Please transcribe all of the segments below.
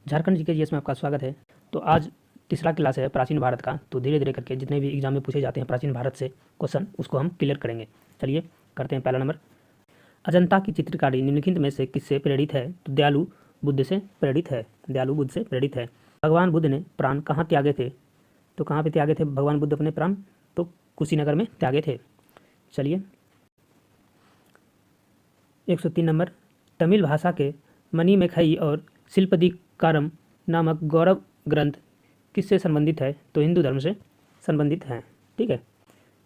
Jharkhand GK GS में आपका स्वागत है। तो आज तीसरा क्लास है प्राचीन भारत का। तो धीरे धीरे करके जितने भी एग्जाम में पूछे जाते हैं प्राचीन भारत से क्वेश्चन, उसको हम क्लियर करेंगे। चलिए करते हैं। पहला नंबर, अजंता की चित्रकारी निम्नलिखित में से किससे प्रेरित है? तो दयालु बुद्ध से प्रेरित है। दयालु बुद्ध से प्रेरित है। भगवान बुद्ध ने प्राण कहाँ त्यागे थे? तो कहाँ पे त्यागे थे भगवान बुद्ध अपने प्राण? तो कुशीनगर में त्यागे थे। चलिए 103 नंबर, तमिल भाषा के मणिमेखई और शिल्पदिकारम नामक गौरव ग्रंथ किससे संबंधित है? तो हिंदू धर्म से संबंधित है। ठीक है,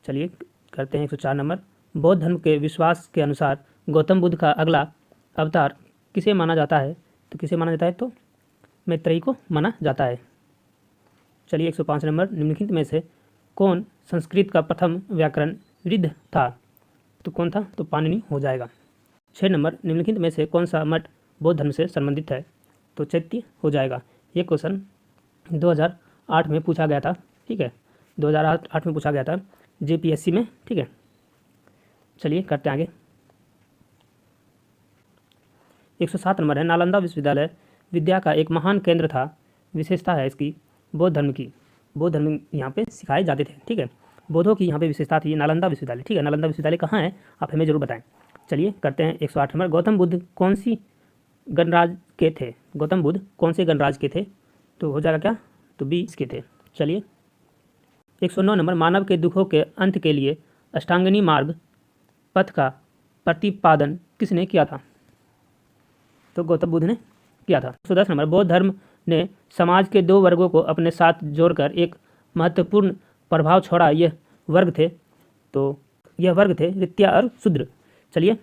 चलिए करते हैं 104 नंबर, बौद्ध धर्म के विश्वास के अनुसार गौतम बुद्ध का अगला अवतार किसे माना जाता है? तो किसे माना जाता है? तो मैत्रेयी को माना जाता है। चलिए 105 नंबर, निम्नलिखित में से कौन संस्कृत का प्रथम व्याकरणविद था? तो कौन था? तो पाणिनि हो जाएगा। 6 नंबर, निम्नलिखित में से कौन सा मठ बौद्ध धर्म से संबंधित है? तो चैत्य हो जाएगा। ये क्वेश्चन 2008 में पूछा गया था। ठीक है, 2008 में पूछा गया था जेपीएससी में। ठीक है, चलिए करते हैं आगे। 107 नंबर है, नालंदा विश्वविद्यालय विद्या का एक महान केंद्र था। विशेषता है इसकी बौद्ध धर्म की। बौद्ध धर्म यहाँ पे सिखाए जाते थे। ठीक है, बौद्धों की यहाँ पे विशेषता थी नालंदा विश्वविद्यालय। ठीक है, नालंदा विश्वविद्यालय कहाँ है आप हमें जरूर बताएं। चलिए करते हैं 108 नंबर, गौतम बुद्ध कौन सी गणराज के थे? गौतम बुद्ध कौन से गणराज के थे? तो हो जाएगा क्या? तो 20 के थे। चलिए 109 नंबर, मानव के दुखों के अंत के लिए अष्टांगिनी मार्ग पथ का प्रतिपादन किसने किया था? तो गौतम बुद्ध ने किया था। 110 नंबर, बौद्ध धर्म ने समाज के दो वर्गों को अपने साथ जोड़कर एक महत्वपूर्ण प्रभाव छोड़ा। यह वर्ग थे? तो यह वर्ग थे ऋत्या और शूद्र। चलिए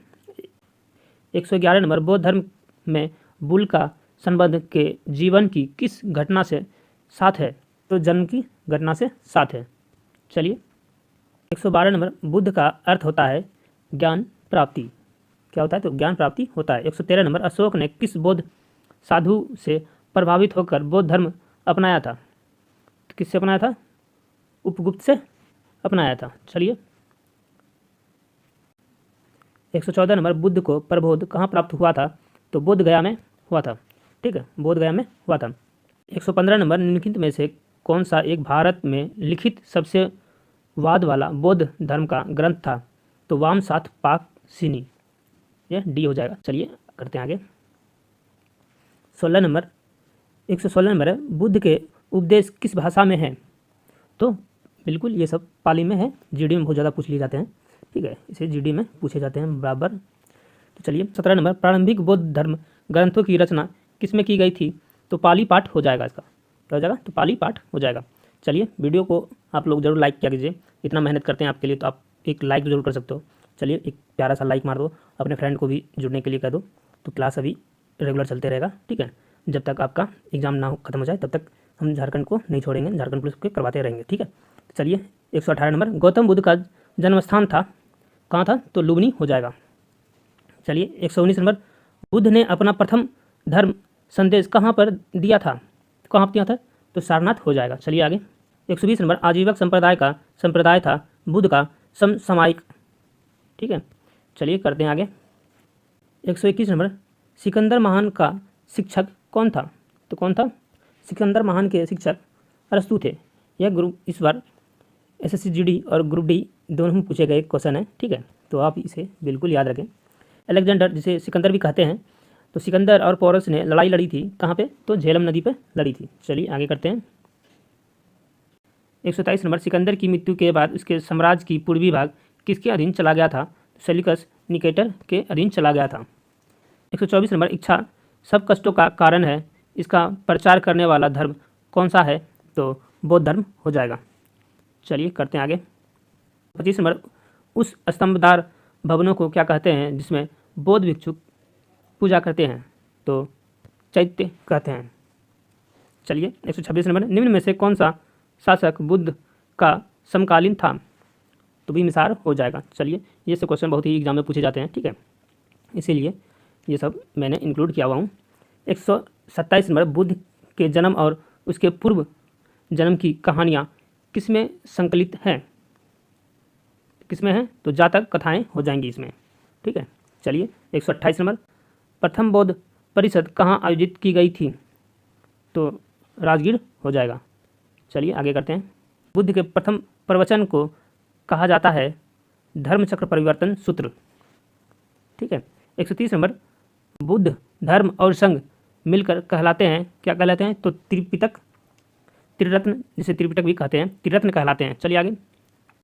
111 नंबर, बौद्ध धर्म में बुल का संबंध के जीवन की किस घटना से साथ है? तो जन्म की घटना से साथ है। चलिए 112 नंबर, बुद्ध का अर्थ होता है ज्ञान प्राप्ति। क्या होता है? तो ज्ञान प्राप्ति होता है। 113 नंबर, अशोक ने किस बौद्ध साधु से प्रभावित होकर बौद्ध धर्म अपनाया था? तो किससे अपनाया था? उपगुप्त से अपनाया था। चलिए 114 नंबर, बुद्ध को प्रबोध कहाँ प्राप्त हुआ था? तो बोध गया में हुआ था। ठीक है, बोध गया में हुआ था। 115 नंबर, निम्नलिखित में से कौन सा एक भारत में लिखित सबसे वाद वाला बौद्ध धर्म का ग्रंथ था? तो वामसाथ पाकसिनी। यह डी हो जाएगा। चलिए करते हैं आगे। 16 नंबर, 116 नंबर है, बुद्ध के उपदेश किस भाषा में है? तो बिल्कुल ये सब पाली में है। जीडी में बहुत ज़्यादा पूछ लिए जाते हैं। ठीक है, इसे जीडी में पूछे जाते हैं बराबर। तो चलिए 17 नंबर, प्रारंभिक बौद्ध धर्म ग्रंथों की रचना किसमें की गई थी? तो पाली पाठ हो जाएगा। इसका क्या हो जाएगा? तो पाली पाठ हो जाएगा। चलिए वीडियो को आप लोग जरूर लाइक किया कीजिए। इतना मेहनत करते हैं आपके लिए, तो आप एक लाइक जरूर कर सकते हो। चलिए एक प्यारा सा लाइक मार दो, अपने फ्रेंड को भी जुड़ने के लिए कह दो। तो क्लास अभी रेगुलर चलते रहेगा। ठीक है, जब तक आपका एग्ज़ाम ना खत्म हो जाए तब तक हम झारखंड को नहीं छोड़ेंगे, झारखंड पुलिस के करवाते रहेंगे। ठीक है, चलिए 118 नंबर, गौतम बुद्ध का जन्म स्थान था कहाँ था? तो लुम्बिनी हो जाएगा। चलिए 119 नंबर, बुद्ध ने अपना प्रथम धर्म संदेश कहाँ पर दिया था? कहाँ पर दिया था? तो सारनाथ हो जाएगा। चलिए आगे 120 नंबर, आजीवक संप्रदाय था बुद्ध का समसामयिक। ठीक है, चलिए करते हैं आगे। 121 नंबर, सिकंदर महान का शिक्षक कौन था? तो कौन था? सिकंदर महान के शिक्षक अरस्तु थे। यह ग्रुप इस बार एसएससी जीडी और ग्रुप डी दोनों में पूछे गए क्वेश्चन है। ठीक है, तो आप इसे बिल्कुल याद रखें। अलेक्जेंडर, जिसे सिकंदर भी कहते हैं, तो सिकंदर और पोरस ने लड़ाई लड़ी थी कहाँ पे? तो झेलम नदी पे लड़ी थी। चलिए आगे करते हैं। 127 नंबर, सिकंदर की मृत्यु के बाद उसके साम्राज्य की पूर्वी भाग किसके अधीन चला गया था? तो सेल्यूकस निकेटर के अधीन चला गया था। 124 नंबर, इच्छा सब कष्टों का कारण है, इसका प्रचार करने वाला धर्म कौन सा है? तो बौद्ध धर्म हो जाएगा। चलिए करते हैं आगे। 25 नंबर, उस स्तंभदार भवनों को क्या कहते हैं जिसमें बौद्ध भिक्षुक पूजा करते हैं? तो चैत्य कहते हैं। चलिए 126 नंबर, निम्न में से कौन सा शासक बुद्ध का समकालीन था? तो बिम्बिसार हो जाएगा। चलिए ये सब क्वेश्चन बहुत ही एग्जाम में पूछे जाते हैं। ठीक है, इसीलिए ये सब मैंने इंक्लूड किया हुआ हूँ। 127 नंबर, बुद्ध के जन्म और उसके पूर्व जन्म की कहानियाँ किसमें संकलित हैं? किसमें है? तो जातक कथाएं हो जाएंगी इसमें। ठीक है, चलिए 128 नंबर, प्रथम बौद्ध परिषद कहाँ आयोजित की गई थी? तो राजगीर हो जाएगा। चलिए आगे करते हैं। बुद्ध के प्रथम प्रवचन को कहा जाता है धर्मचक्र परिवर्तन सूत्र। ठीक है। 130 नंबर, बुद्ध धर्म और संघ मिलकर कहलाते हैं, क्या कहलाते हैं? तो त्रिपिटक, त्रिरत्न, जिसे त्रिपिटक भी कहते हैं, त्रिरत्न कहलाते हैं। चलिए आगे।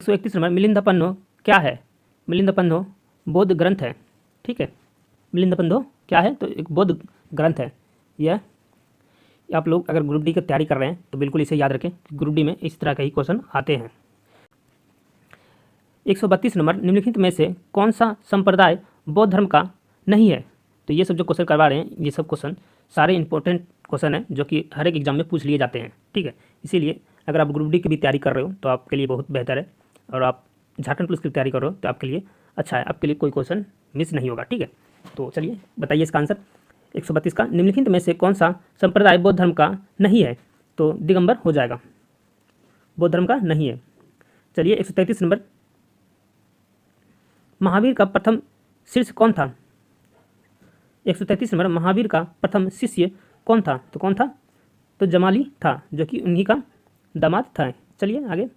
131 नंबर, मिलिंदपन्नो क्या है? मिलिंदपन्नो बौद्ध ग्रंथ है। ठीक है, मिलिंदपन्नो क्या है? तो एक बौद्ध ग्रंथ है। यह आप लोग अगर ग्रुप डी की तैयारी कर रहे हैं तो बिल्कुल इसे याद रखें, ग्रुप डी में इस तरह के ही क्वेश्चन आते हैं। 132 नंबर, निम्नलिखित में से कौन सा संप्रदाय बौद्ध धर्म का नहीं है? तो ये सब जो क्वेश्चन करवा रहे हैं, ये सब क्वेश्चन सारे इंपॉर्टेंट क्वेश्चन हैं जो कि हर एक एग्जाम में पूछ लिए जाते हैं। ठीक है, इसीलिए अगर आप ग्रुप डी की भी तैयारी कर रहे हो तो आपके लिए बहुत बेहतर है, और आप झारखंड पुलिस की तैयारी कर रहे हो तो आपके लिए अच्छा है, आपके लिए कोई क्वेश्चन मिस नहीं होगा। ठीक है, तो चलिए बताइए इसका आंसर। 132 का, निम्नलिखित में से कौन सा संप्रदाय बौद्ध धर्म का नहीं है? तो दिगंबर हो जाएगा, बौद्ध धर्म का नहीं है। चलिए 133 नंबर, महावीर का प्रथम शिष्य कौन था? 133 नंबर, महावीर का प्रथम शिष्य कौन था? तो कौन था? तो जमाली था, जो कि उन्हीं का दामाद था। चलिए आगे।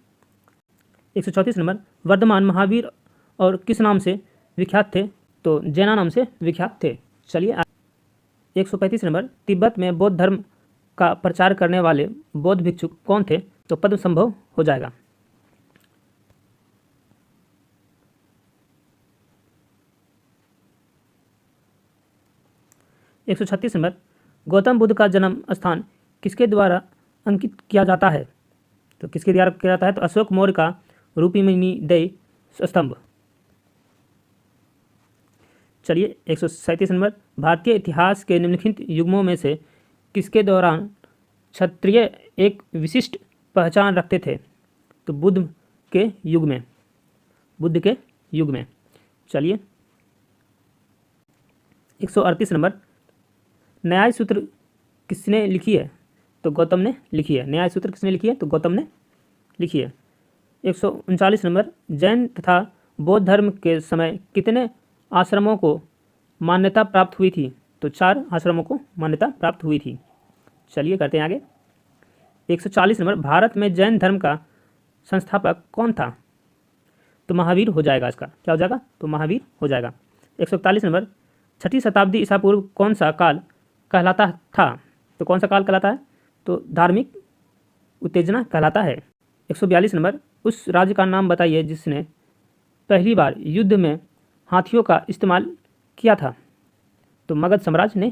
134 नंबर, वर्धमान महावीर और किस नाम से विख्यात थे? तो जैना नाम से विख्यात थे। चलिए 135 नंबर, तिब्बत में बौद्ध धर्म का प्रचार करने वाले बौद्ध भिक्षु कौन थे? तो पद्मसंभव हो जाएगा। एक 136 नंबर, गौतम बुद्ध का जन्म स्थान किसके द्वारा अंकित किया जाता है? तो किसके द्वारा किया जाता है? तो अशोक मौर्य का रूपिमणिदय स्तंभ। चलिए 137 नंबर, भारतीय इतिहास के निम्नलिखित युगों में से किसके दौरान क्षत्रिय एक विशिष्ट पहचान रखते थे? तो बुद्ध के युग में, बुद्ध के युग में। चलिए 138 नंबर, न्याय सूत्र किसने लिखी है? तो गौतम ने लिखी है। न्याय सूत्र किसने लिखी है? तो गौतम ने लिखी है। 139 नंबर, जैन तथा बौद्ध धर्म के समय कितने आश्रमों को मान्यता प्राप्त हुई थी? तो 4 आश्रमों को मान्यता प्राप्त हुई थी। चलिए करते हैं आगे। 140 नंबर, भारत में जैन धर्म का संस्थापक कौन था? तो महावीर हो जाएगा। इसका क्या हो जाएगा? तो महावीर हो जाएगा। 141 नंबर, 6ठी शताब्दी ईसा पूर्व कौन सा काल कहलाता था? तो कौन सा काल कहलाता है? तो धार्मिक उत्तेजना कहलाता है। 142 नंबर, उस राज्य का नाम बताइए जिसने पहली बार युद्ध में हाथियों का इस्तेमाल किया था? तो मगध साम्राज्य ने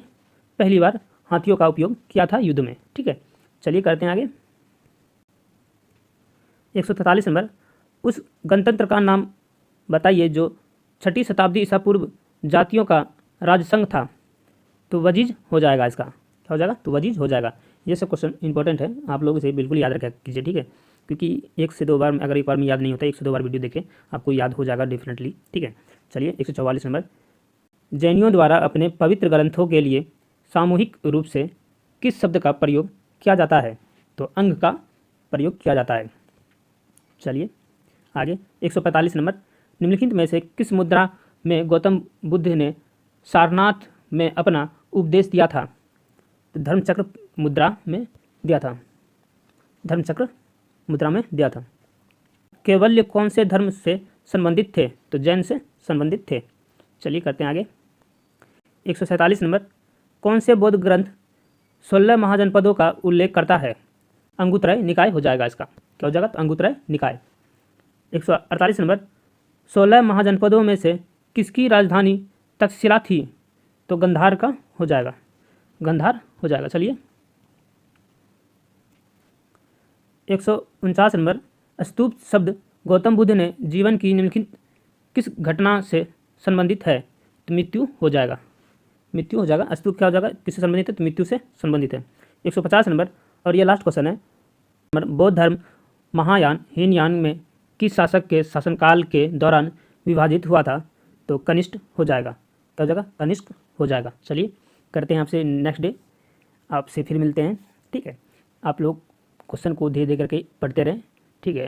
पहली बार हाथियों का उपयोग किया था युद्ध में। ठीक है, चलिए करते हैं आगे। 143 नंबर, उस गणतंत्र का नाम बताइए जो 6ठी शताब्दी ईसा पूर्व जातियों का राजसंघ था? तो वजीज हो जाएगा। इसका क्या हो जाएगा? तो वजीज हो जाएगा। ये सब क्वेश्चन इंपॉर्टेंट है, आप लोग इसे बिल्कुल याद रखा कीजिए। ठीक है, क्योंकि 1 से 2 बार में, अगर एक बार में याद नहीं होता, 1 से 2 बार वीडियो देखें, आपको याद हो जाएगा डेफिनेटली। ठीक है, चलिए 144 नंबर, जैनियों द्वारा अपने पवित्र ग्रंथों के लिए सामूहिक रूप से किस शब्द का प्रयोग किया जाता है? तो अंग का प्रयोग किया जाता है। चलिए आगे। 145 नंबर, निम्नलिखित में से किस मुद्रा में गौतम बुद्ध ने सारनाथ में अपना उपदेश दिया था? तो धर्मचक्र मुद्रा में दिया था, धर्मचक्र मुद्रा में दिया था। केवल्य कौन से धर्म से संबंधित थे? तो जैन से संबंधित थे। चलिए करते हैं आगे। 147 नंबर, कौन से बौद्ध ग्रंथ 16 महाजनपदों का उल्लेख करता है? अंगुत्रय निकाय हो जाएगा। इसका क्या हो जाएगा? तो अंगुत्रय निकाय। 148 नंबर, 16 महाजनपदों में से किसकी राजधानी तक्षशिला थी? तो गंधार का हो जाएगा, गंधार हो जाएगा। चलिए 149 नंबर, स्तूप शब्द गौतम बुद्ध ने जीवन की निम्नलिखित किस घटना से संबंधित है? तो मृत्यु हो जाएगा, मृत्यु हो जाएगा। स्तूप क्या हो जाएगा? किससे संबंधित है? तो मृत्यु से संबंधित है। 150 नंबर, और ये लास्ट क्वेश्चन है, बौद्ध धर्म महायान हीनयान में किस शासक के शासनकाल के दौरान विभाजित हुआ था? तो कनिष्क हो जाएगा। क्या हो जाएगा? कनिष्क हो जाएगा। चलिए करते हैं आपसे नेक्स्ट डे, आपसे फिर मिलते हैं। ठीक है, आप लोग क्वेश्चन को धीरे धीरे करके पढ़ते रहें। ठीक है।